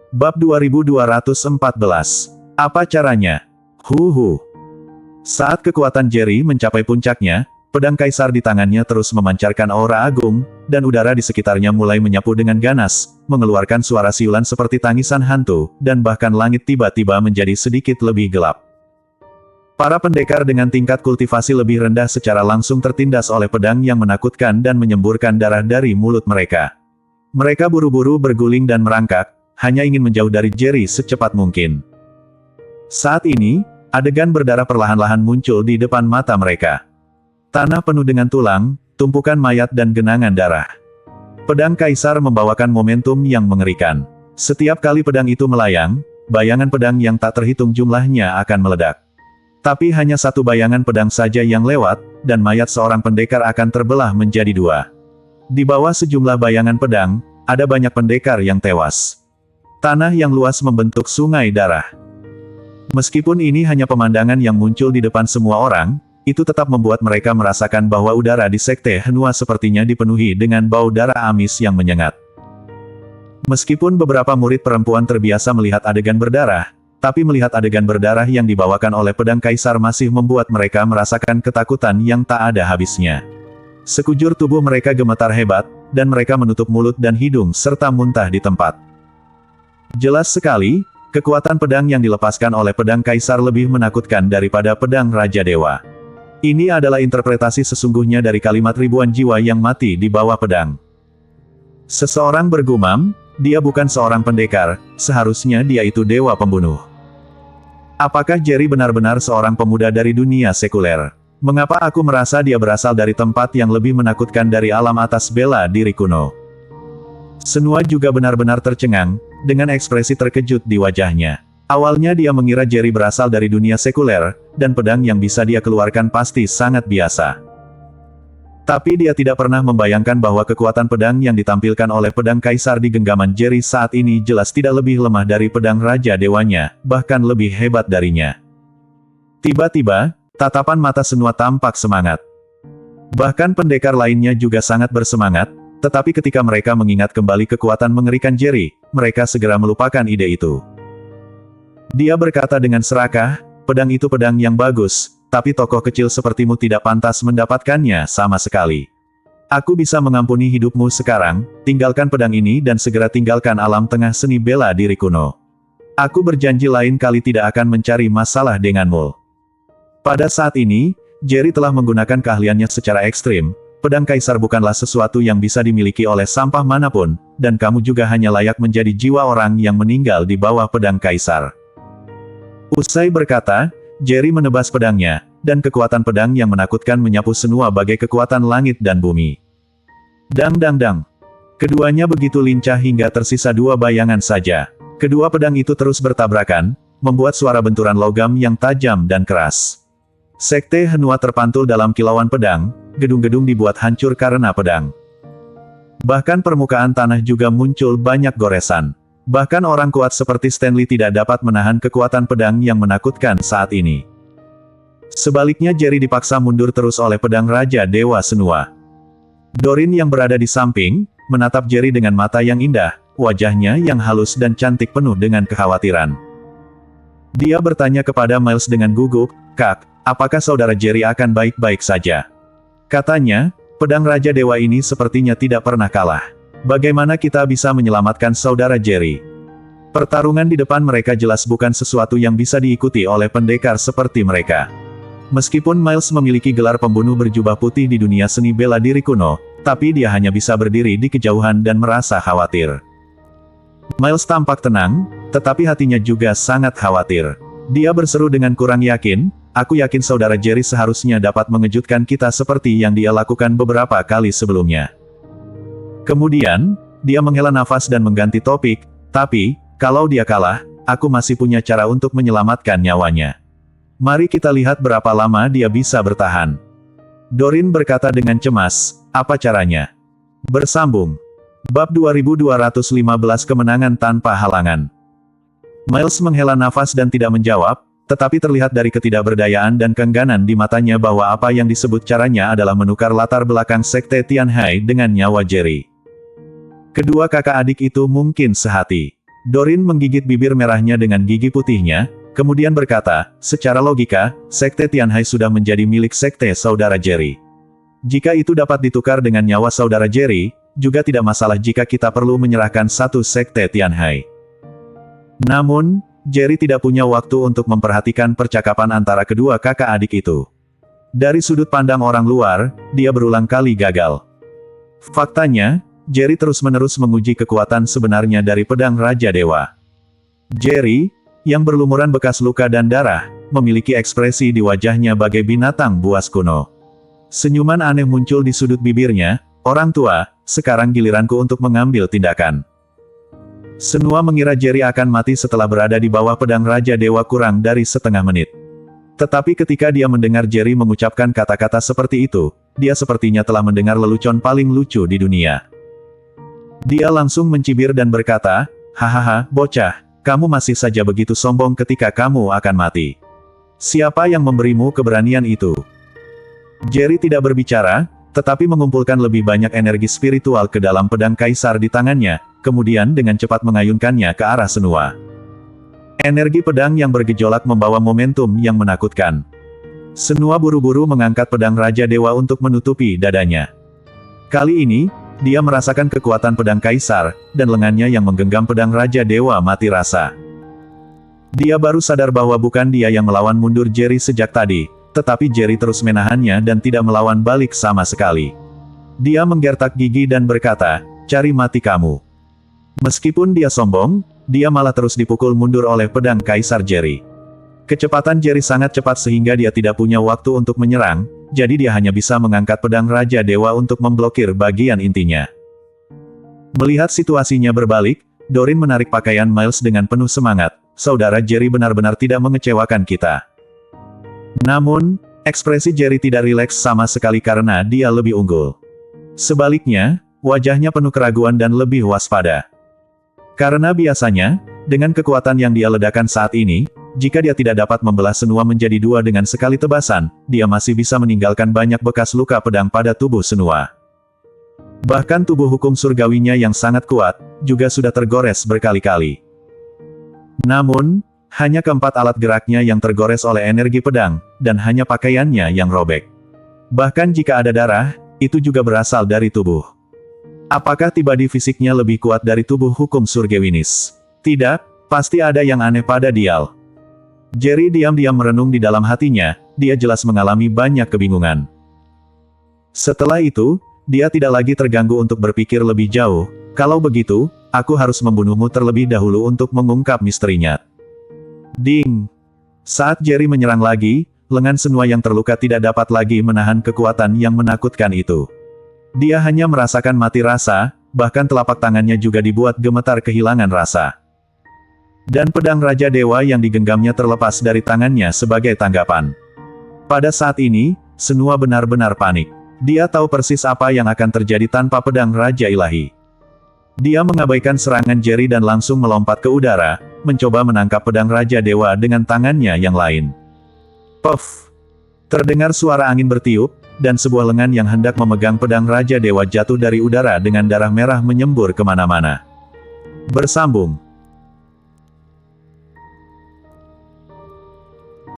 Bab 2214. Apa caranya? Saat kekuatan Jerry mencapai puncaknya, pedang kaisar di tangannya terus memancarkan aura agung, dan udara di sekitarnya mulai menyapu dengan ganas, mengeluarkan suara siulan seperti tangisan hantu, dan bahkan langit tiba-tiba menjadi sedikit lebih gelap. Para pendekar dengan tingkat kultivasi lebih rendah secara langsung tertindas oleh pedang yang menakutkan dan menyemburkan darah dari mulut mereka. Mereka buru-buru berguling dan merangkak, hanya ingin menjauh dari Jerry secepat mungkin. Saat ini, adegan berdarah perlahan-lahan muncul di depan mata mereka. Tanah penuh dengan tulang, tumpukan mayat dan genangan darah. Pedang kaisar membawakan momentum yang mengerikan. Setiap kali pedang itu melayang, bayangan pedang yang tak terhitung jumlahnya akan meledak. Tapi hanya satu bayangan pedang saja yang lewat, dan mayat seorang pendekar akan terbelah menjadi dua. Di bawah sejumlah bayangan pedang, ada banyak pendekar yang tewas. Tanah yang luas membentuk sungai darah. Meskipun ini hanya pemandangan yang muncul di depan semua orang, itu tetap membuat mereka merasakan bahwa udara di Sekte Henua sepertinya dipenuhi dengan bau darah amis yang menyengat. Meskipun beberapa murid perempuan terbiasa melihat adegan berdarah, tapi melihat adegan berdarah yang dibawakan oleh pedang kaisar masih membuat mereka merasakan ketakutan yang tak ada habisnya. Sekujur tubuh mereka gemetar hebat, dan mereka menutup mulut dan hidung serta muntah di tempat. Jelas sekali, kekuatan pedang yang dilepaskan oleh pedang kaisar lebih menakutkan daripada pedang Raja Dewa. Ini adalah interpretasi sesungguhnya dari kalimat ribuan jiwa yang mati di bawah pedang. Seseorang bergumam, dia bukan seorang pendekar, seharusnya dia itu dewa pembunuh. Apakah Jerry benar-benar seorang pemuda dari dunia sekuler? Mengapa aku merasa dia berasal dari tempat yang lebih menakutkan dari alam atas bela diri kuno? Senua juga benar-benar tercengang, dengan ekspresi terkejut di wajahnya. Awalnya dia mengira Jerry berasal dari dunia sekuler, dan pedang yang bisa dia keluarkan pasti sangat biasa. Tapi dia tidak pernah membayangkan bahwa kekuatan pedang yang ditampilkan oleh pedang kaisar di genggaman Jerry saat ini jelas tidak lebih lemah dari pedang Raja Dewanya, bahkan lebih hebat darinya. Tiba-tiba, tatapan mata Senua tampak semangat. Bahkan pendekar lainnya juga sangat bersemangat, tetapi ketika mereka mengingat kembali kekuatan mengerikan Jerry, mereka segera melupakan ide itu. Dia berkata dengan serakah, pedang itu pedang yang bagus, tapi tokoh kecil sepertimu tidak pantas mendapatkannya sama sekali. Aku bisa mengampuni hidupmu sekarang, tinggalkan pedang ini dan segera tinggalkan alam tengah seni bela diri kuno. Aku berjanji lain kali tidak akan mencari masalah denganmu. Pada saat ini, Jerry telah menggunakan keahliannya secara ekstrim. Pedang kaisar bukanlah sesuatu yang bisa dimiliki oleh sampah manapun, dan kamu juga hanya layak menjadi jiwa orang yang meninggal di bawah pedang kaisar. Usai berkata, Jerry menebas pedangnya, dan kekuatan pedang yang menakutkan menyapu Senua bagai kekuatan langit dan bumi. Dang dang dang. Keduanya begitu lincah hingga tersisa dua bayangan saja. Kedua pedang itu terus bertabrakan, membuat suara benturan logam yang tajam dan keras. Sekte Henua terpantul dalam kilauan pedang, gedung-gedung dibuat hancur karena pedang. Bahkan permukaan tanah juga muncul banyak goresan. Bahkan orang kuat seperti Stanley tidak dapat menahan kekuatan pedang yang menakutkan saat ini. Sebaliknya Jerry dipaksa mundur terus oleh pedang Raja Dewa Senua. Doreen yang berada di samping, menatap Jerry dengan mata yang indah, wajahnya yang halus dan cantik penuh dengan kekhawatiran. Dia bertanya kepada Miles dengan gugup, "Kak, apakah saudara Jerry akan baik-baik saja?" Katanya, pedang Raja Dewa ini sepertinya tidak pernah kalah. Bagaimana kita bisa menyelamatkan saudara Jerry? Pertarungan di depan mereka jelas bukan sesuatu yang bisa diikuti oleh pendekar seperti mereka. Meskipun Miles memiliki gelar pembunuh berjubah putih di dunia seni bela diri kuno, tapi dia hanya bisa berdiri di kejauhan dan merasa khawatir. Miles tampak tenang, tetapi hatinya juga sangat khawatir. Dia berseru dengan kurang yakin, "Aku yakin saudara Jerry seharusnya dapat mengejutkan kita seperti yang dia lakukan beberapa kali sebelumnya." Kemudian, dia menghela nafas dan mengganti topik, "Tapi, kalau dia kalah, aku masih punya cara untuk menyelamatkan nyawanya. Mari kita lihat berapa lama dia bisa bertahan." Doreen berkata dengan cemas, "Apa caranya?" Bersambung. Bab 2215 Kemenangan Tanpa Halangan. Miles menghela nafas dan tidak menjawab, tetapi terlihat dari ketidakberdayaan dan keengganan di matanya bahwa apa yang disebut caranya adalah menukar latar belakang Sekte Tianhai dengan nyawa Jerry. Kedua kakak adik itu mungkin sehati. Dorin menggigit bibir merahnya dengan gigi putihnya, kemudian berkata, secara logika, Sekte Tianhai sudah menjadi milik Sekte Saudara Jerry. Jika itu dapat ditukar dengan nyawa Saudara Jerry, juga tidak masalah jika kita perlu menyerahkan satu Sekte Tianhai. Namun, Jerry tidak punya waktu untuk memperhatikan percakapan antara kedua kakak adik itu. Dari sudut pandang orang luar, dia berulang kali gagal. Faktanya, Jerry terus-menerus menguji kekuatan sebenarnya dari pedang Raja Dewa. Jerry, yang berlumuran bekas luka dan darah, memiliki ekspresi di wajahnya bagai binatang buas kuno. Senyuman aneh muncul di sudut bibirnya, orang tua, sekarang giliranku untuk mengambil tindakan. Semua mengira Jerry akan mati setelah berada di bawah pedang Raja Dewa kurang dari setengah menit. Tetapi ketika dia mendengar Jerry mengucapkan kata-kata seperti itu, dia sepertinya telah mendengar lelucon paling lucu di dunia. Dia langsung mencibir dan berkata, hahaha, bocah, kamu masih saja begitu sombong ketika kamu akan mati. Siapa yang memberimu keberanian itu? Jerry tidak berbicara, tetapi mengumpulkan lebih banyak energi spiritual ke dalam pedang kaisar di tangannya, kemudian dengan cepat mengayunkannya ke arah Senua. Energi pedang yang bergejolak membawa momentum yang menakutkan. Senua buru-buru mengangkat pedang Raja Dewa untuk menutupi dadanya. Kali ini, dia merasakan kekuatan pedang kaisar, dan lengannya yang menggenggam pedang Raja Dewa mati rasa. Dia baru sadar bahwa bukan dia yang melawan mundur Jerry sejak tadi, tetapi Jerry terus menahannya dan tidak melawan balik sama sekali. Dia menggertak gigi dan berkata, cari mati kamu. Meskipun dia sombong, dia malah terus dipukul mundur oleh pedang Kaisar Jerry. Kecepatan Jerry sangat cepat sehingga dia tidak punya waktu untuk menyerang, jadi dia hanya bisa mengangkat pedang Raja Dewa untuk memblokir bagian intinya. Melihat situasinya berbalik, Dorin menarik pakaian Miles dengan penuh semangat, saudara Jerry benar-benar tidak mengecewakan kita. Namun, ekspresi Jerry tidak rileks sama sekali karena dia lebih unggul. Sebaliknya, wajahnya penuh keraguan dan lebih waspada. Karena biasanya, dengan kekuatan yang dia ledakan saat ini, jika dia tidak dapat membelah Senua menjadi dua dengan sekali tebasan, dia masih bisa meninggalkan banyak bekas luka pedang pada tubuh Senua. Bahkan tubuh hukum surgawinya yang sangat kuat, juga sudah tergores berkali-kali. Namun, hanya keempat alat geraknya yang tergores oleh energi pedang, dan hanya pakaiannya yang robek. Bahkan jika ada darah, itu juga berasal dari tubuh. Apakah tibadi fisiknya lebih kuat dari tubuh hukum surgawinis? Tidak, pasti ada yang aneh pada Dial. Jerry diam-diam merenung di dalam hatinya, dia jelas mengalami banyak kebingungan. Setelah itu, dia tidak lagi terganggu untuk berpikir lebih jauh, kalau begitu, aku harus membunuhmu terlebih dahulu untuk mengungkap misterinya. Ding! Saat Jerry menyerang lagi, lengan Senua yang terluka tidak dapat lagi menahan kekuatan yang menakutkan itu. Dia hanya merasakan mati rasa, bahkan telapak tangannya juga dibuat gemetar kehilangan rasa. Dan pedang Raja Dewa yang digenggamnya terlepas dari tangannya sebagai tanggapan. Pada saat ini, Senua benar-benar panik. Dia tahu persis apa yang akan terjadi tanpa pedang Raja Ilahi. Dia mengabaikan serangan Jerry dan langsung melompat ke udara, mencoba menangkap pedang Raja Dewa dengan tangannya yang lain. Puff! Terdengar suara angin bertiup, dan sebuah lengan yang hendak memegang pedang Raja Dewa jatuh dari udara dengan darah merah menyembur kemana-mana. Bersambung.